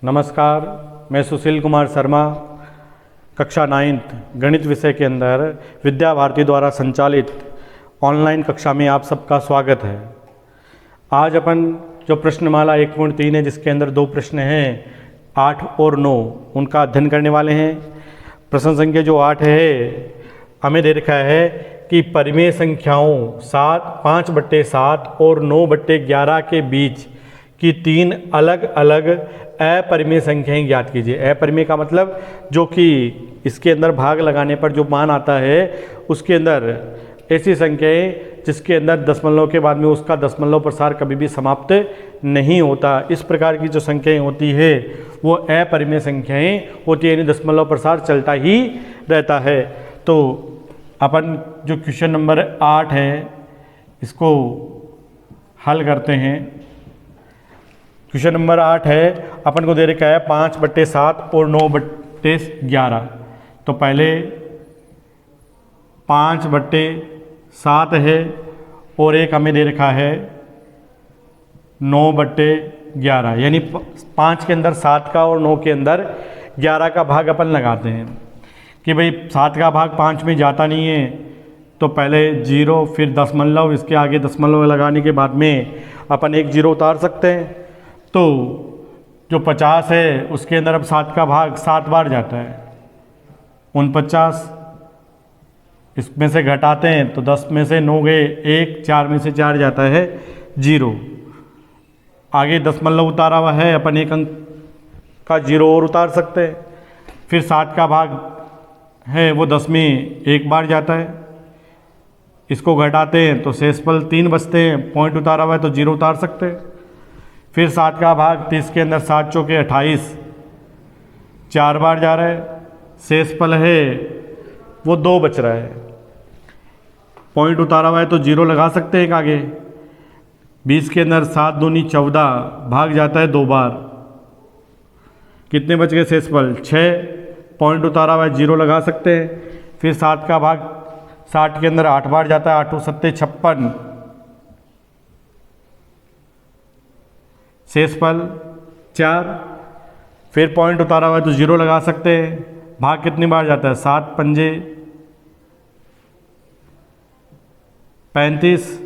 नमस्कार, मैं सुशील कुमार शर्मा कक्षा 9th गणित विषय के अंदर विद्या भारती द्वारा संचालित ऑनलाइन कक्षा में आप सबका स्वागत है। आज अपन जो प्रश्नमाला 1.3 है जिसके अंदर 2 प्रश्न हैं 8 और 9 उनका अध्ययन करने वाले हैं। प्रश्न संख्या जो 8 है हमें दे रखा है कि परिमेय संख्याओं 5/7 और 9/11 के बीच की 3 अलग अलग अपरिमेय संख्याएं ज्ञात कीजिए। अपरिमेय का मतलब जो कि इसके अंदर भाग लगाने पर जो मान आता है उसके अंदर ऐसी संख्याएं जिसके अंदर दशमलव के बाद में उसका दशमलव प्रसार कभी भी समाप्त नहीं होता। इस प्रकार की जो संख्याएं होती है वो अपरिमेय संख्याएं होती है, यानी दशमलव प्रसार चलता ही रहता है। तो अपन जो क्वेश्चन नंबर 8 है इसको हल करते हैं। क्वेश्चन नंबर 8 है, अपन को दे रखा है 5/7 और 9/11। तो पहले 5/7 है और एक हमें दे रखा है 9/11, यानी 5 के अंदर 7 का और 9 के अंदर 11 का भाग अपन लगाते हैं कि भाई 7 का भाग 5 में जाता नहीं है। तो पहले 0 फिर दशमलव, इसके आगे दशमलव लगाने के बाद में अपन एक 0 उतार सकते हैं। तो जो 50 है उसके अंदर अब 7 का भाग 7 बार जाता है, 49। इसमें से घटाते हैं तो 10 में से 9 गए 1, 4 में से 4 जाता है 0। आगे दशमलव उतारा हुआ है, अपन एक अंक का 0 और उतार सकते हैं। फिर 7 का भाग है वो 10 में 1 बार जाता है, इसको घटाते हैं तो शेषफल 3 बचते हैं। पॉइंट उतारा हुआ है तो 0 उतार सकते हैं। फिर 7 का भाग 30 के अंदर 7 चौके 28, 4 बार जा रहा है। शेषफल है वो 2 बच रहा है, पॉइंट उतारा हुआ है तो 0 लगा सकते हैं एक आगे। 20 के अंदर 7 दूनी 14 भाग जाता है 2 बार, कितने बच गए शेषफल 6, पॉइंट उतारा हुआ है 0 लगा सकते हैं। फिर 7 का भाग 60 के अंदर 8 बार जाता है, 8 7 56, शेषफल 4। फिर पॉइंट उतारा हुआ है तो 0 लगा सकते हैं। भाग कितनी बार जाता है 7 पंजे 35,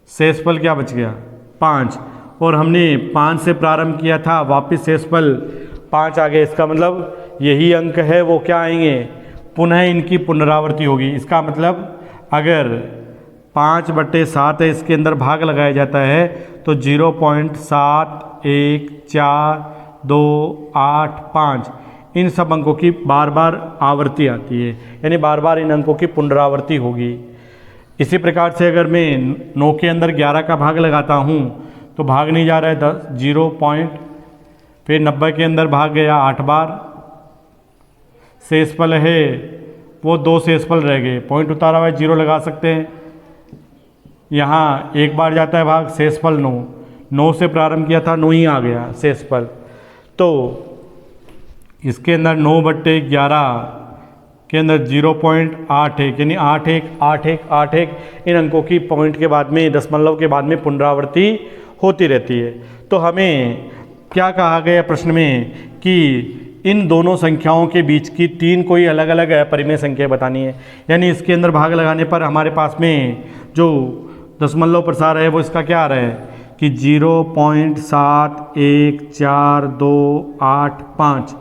शेषफल क्या बच गया 5। और हमने 5 से प्रारंभ किया था, वापस शेषफल 5 आ गए। इसका मतलब यही अंक है वो क्या आएंगे, पुनः इनकी पुनरावृत्ति होगी। इसका मतलब अगर 5/7 है इसके अंदर भाग लगाया जाता है तो 0.714285 इन सब अंकों की बार बार आवर्ती आती है, यानी बार बार इन अंकों की पुनरावृत्ति होगी। इसी प्रकार से अगर मैं 9 के अंदर 11 का भाग लगाता हूँ तो भाग नहीं जा रहा है 0 पॉइंट, फिर 90 के अंदर भाग गया 8 बार। शेषफल है वो 2 शेषफल रह गए, पॉइंट उतारा हुआ है 0 लगा सकते हैं। यहाँ 1 बार जाता है भाग, शेषफल 9 से प्रारंभ किया था 9 ही आ गया शेषफल। तो इसके अंदर 9/11 के अंदर 0.81 यानी 818181 इन अंकों की पॉइंट के बाद में दशमलव के बाद में पुनरावृत्ति होती रहती है। तो हमें क्या कहा गया प्रश्न में कि इन दोनों संख्याओं के बीच की 3 कोई अलग अलग अपरिमेय संख्या बतानी है, यानी इसके अंदर भाग लगाने पर हमारे पास में जो दशमलव प्रसार है वो इसका क्या आ रहा है कि 0.714285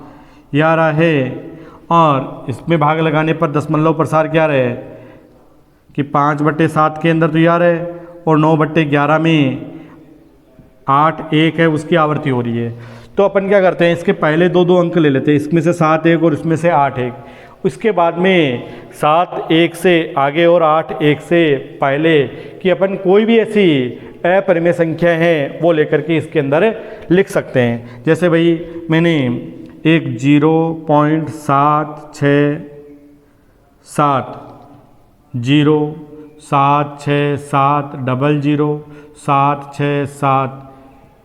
यह आ रहा है। और इसमें भाग लगाने पर दशमलव प्रसार क्या रहे कि 5/7 के अंदर तो यह आ रहा है और 9/11 में 8 1 है उसकी आवृत्ति हो रही है। तो अपन क्या करते हैं, इसके पहले 2 अंक ले लेते हैं, इसमें से 7 1 और इसमें से 8 1। उसके बाद में 7 1 से आगे और 8 1 से पहले कि अपन कोई भी ऐसी अपरिमेय संख्या है वो लेकर के इसके अंदर लिख सकते हैं। जैसे भाई मैंने एक 0.767 0 7 6 7 00 7 6 7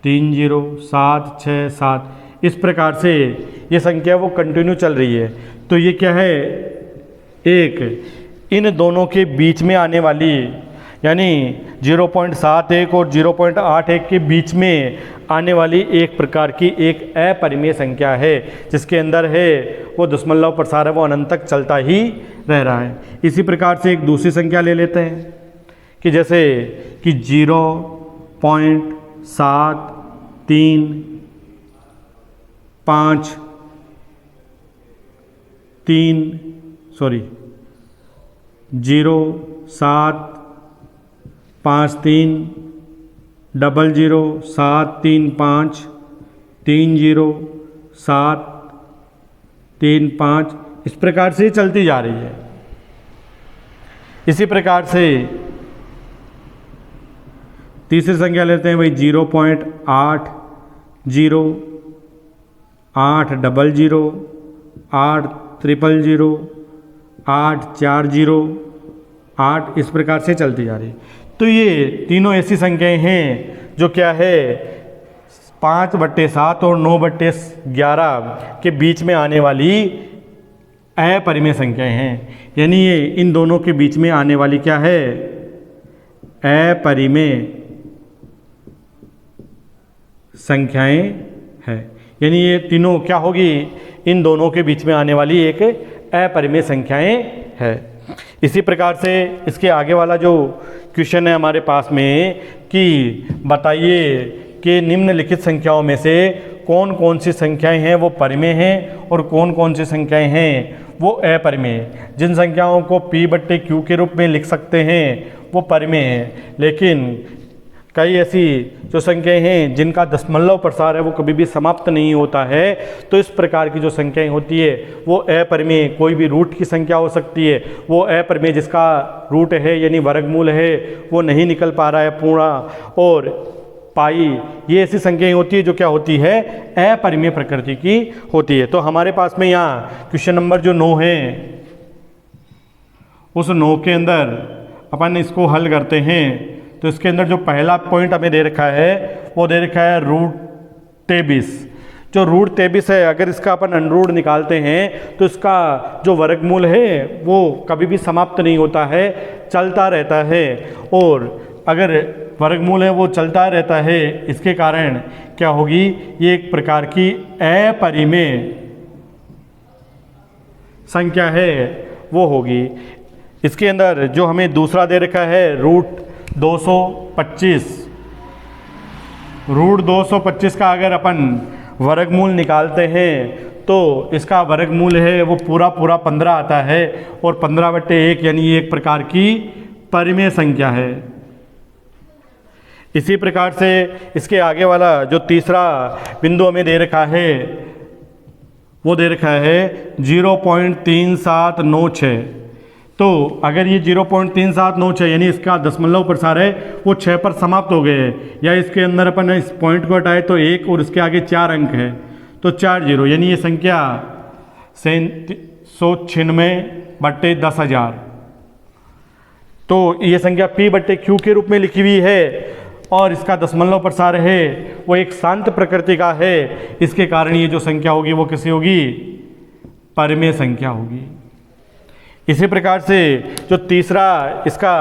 30 7 6 7 इस प्रकार से ये संख्या वो कंटिन्यू चल रही है। तो ये क्या है, एक इन दोनों के बीच में आने वाली यानी 0.71 और 0.81 के बीच में आने वाली एक प्रकार की एक अपरिमेय संख्या है, जिसके अंदर है वो दशमलव प्रसार है वो अनंत तक चलता ही रह रहा है। इसी प्रकार से एक दूसरी संख्या ले लेते हैं कि जैसे कि 0.735 इस प्रकार से चलती जा रही है। इसी प्रकार से तीसरी संख्या लेते हैं भाई 0.8 0 8 0 0 8 0 0 8 4 0 8 इस प्रकार से चलती जा रही है। तो ये तीनों ऐसी संख्याएं हैं जो क्या है 5/7 और 9/11 के बीच में आने वाली अपरिमेय संख्याएं हैं। यानी ये इन दोनों के बीच में आने वाली क्या है अपरिमेय संख्याएं हैं। यानी ये तीनों क्या होगी इन दोनों के बीच में आने वाली एक अपरिमेय संख्याएं है। इसी प्रकार से इसके आगे वाला जो क्वेश्चन है हमारे पास में कि बताइए कि निम्नलिखित संख्याओं में से कौन कौन सी संख्याएं हैं वो परिमेय हैं और कौन कौन सी संख्याएं हैं वो अपरिमेय। जिन संख्याओं को P/Q के रूप में लिख सकते हैं वो परिमेय हैं, लेकिन कई ऐसी जो संख्याएं हैं जिनका दशमलव प्रसार है वो कभी भी समाप्त नहीं होता है, तो इस प्रकार की जो संख्याएं होती है वो अपरिमेय। कोई भी रूट की संख्या हो सकती है, वो अपरिमेय जिसका रूट है यानी वर्गमूल है वो नहीं निकल पा रहा है पूरा, और पाई ये ऐसी संख्याएं होती है जो क्या होती है अपरिमेय प्रकृति की होती है। तो हमारे पास में यहाँ क्वेश्चन नंबर जो 9 है उस 9 के अंदर अपन इसको हल करते हैं। तो इसके अंदर जो पहला पॉइंट हमें दे रखा है वो दे रखा है √23। जो √23 है अगर इसका अपन अंडरूट निकालते हैं तो इसका जो वर्गमूल है वो कभी भी समाप्त नहीं होता है, चलता रहता है। और अगर वर्गमूल है वो चलता रहता है, इसके कारण क्या होगी ये एक प्रकार की अपरिमेय संख्या है वो होगी। इसके अंदर जो हमें दूसरा दे रखा है √225। √225 का अगर अपन वर्गमूल निकालते हैं तो इसका वर्गमूल है वो पूरा 15 आता है और 15/1 यानी एक प्रकार की परिमेय संख्या है। इसी प्रकार से इसके आगे वाला जो तीसरा बिंदु हमें दे रखा है वो दे रखा है 0.3796। तो अगर ये 0.3796 यानी इसका दशमलव प्रसार है वो 6 पर समाप्त हो गए हैं, या इसके अंदर अपन इस पॉइंट को हटाए तो 1 और इसके आगे 4 अंक है तो 4 0, यानी ये संख्या 196/10,000। तो ये संख्या P/Q के रूप में लिखी हुई है और इसका दशमलव प्रसार है वो एक शांत प्रकृति का है। इसके कारण ये जो संख्या होगी वो कैसी होगी परिमेय संख्या होगी। इसी प्रकार से जो तीसरा इसका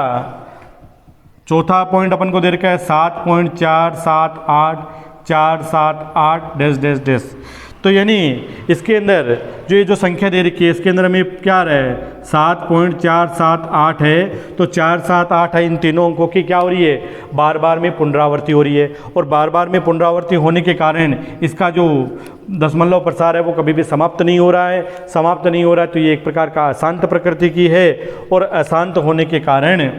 चौथा पॉइंट अपन को दे रखा है 7.478 तो यानी इसके अंदर जो ये जो संख्या दे रखी है इसके अंदर हमें क्या रहा है 7.478 है। तो 478 है, इन तीनों अंकों की क्या हो रही है बार बार में पुनरावृत्ति हो रही है, और बार बार में पुनरावृत्ति होने के कारण इसका जो दशमलव प्रसार है वो कभी भी समाप्त नहीं हो रहा है। समाप्त नहीं हो रहा है तो ये एक प्रकार का अशांत प्रकृति की है, और अशांत होने के कारण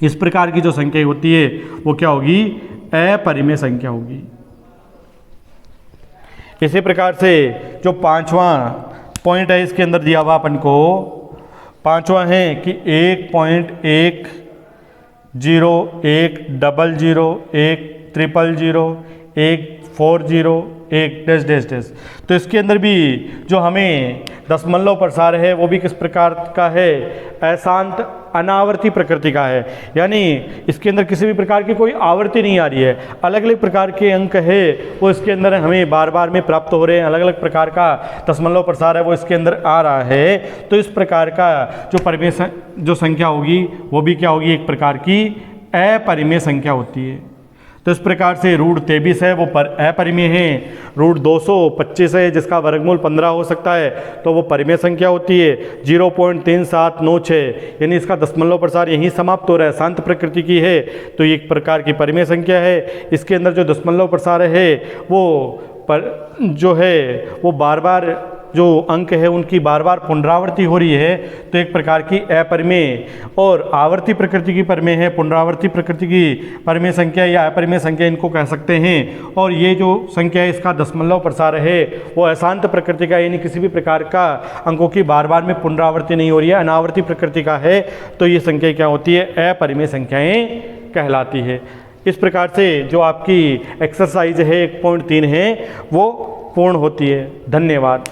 इस प्रकार की जो संख्या होती है वो क्या होगी अपरिमेय संख्या होगी। इसी प्रकार से जो पांचवा पॉइंट है इसके अंदर दिया हुआ अपन को पांचवा है कि 1.1 0 1 00 1 000 1 401 डैश डैश डैश। तो इसके अंदर भी जो हमें दशमलव प्रसार है वो भी किस प्रकार का है, अशांत अनावर्ती प्रकृति का है, यानी इसके अंदर किसी भी प्रकार की कोई आवर्ती नहीं आ रही है, अलग अलग प्रकार के अंक है वो इसके अंदर हमें बार बार में प्राप्त हो रहे हैं, अलग अलग प्रकार का दशमलव प्रसार है वो इसके अंदर आ रहा है। तो इस प्रकार का जो परिमेय जो संख्या होगी वो भी क्या होगी, एक प्रकार की अपरिमेय संख्या होती है। तो इस प्रकार से रूट 23 है वो अपरिमेय है, रूट 225 है जिसका वर्गमूल 15 हो सकता है तो वो परिमेय संख्या होती है। 0.3796 यानी इसका दशमलव प्रसार यहीं समाप्त हो रहा है, शांत प्रकृति की है, तो ये एक प्रकार की परिमेय संख्या है। इसके अंदर जो दशमलव प्रसार है वो जो है वो बार बार जो अंक है उनकी बार बार पुनरावृत्ति हो रही है, तो एक प्रकार की अपरिमेय और आवर्ती प्रकृति की परिमेय है, पुनरावृत्ति प्रकृति की परिमेय संख्या या अपरिमेय संख्या इनको कह सकते हैं। और ये जो संख्या है इसका दशमलव प्रसार है वो अशांत प्रकृति का, यानी किसी भी प्रकार का अंकों की बार बार में पुनरावृत्ति नहीं हो रही है, अनावर्ती प्रकृति का है, तो ये संख्या क्या होती है, अपरिमेय संख्याएँ कहलाती है। इस प्रकार से जो आपकी एक्सरसाइज है 1.3 है वो पूर्ण होती है। धन्यवाद।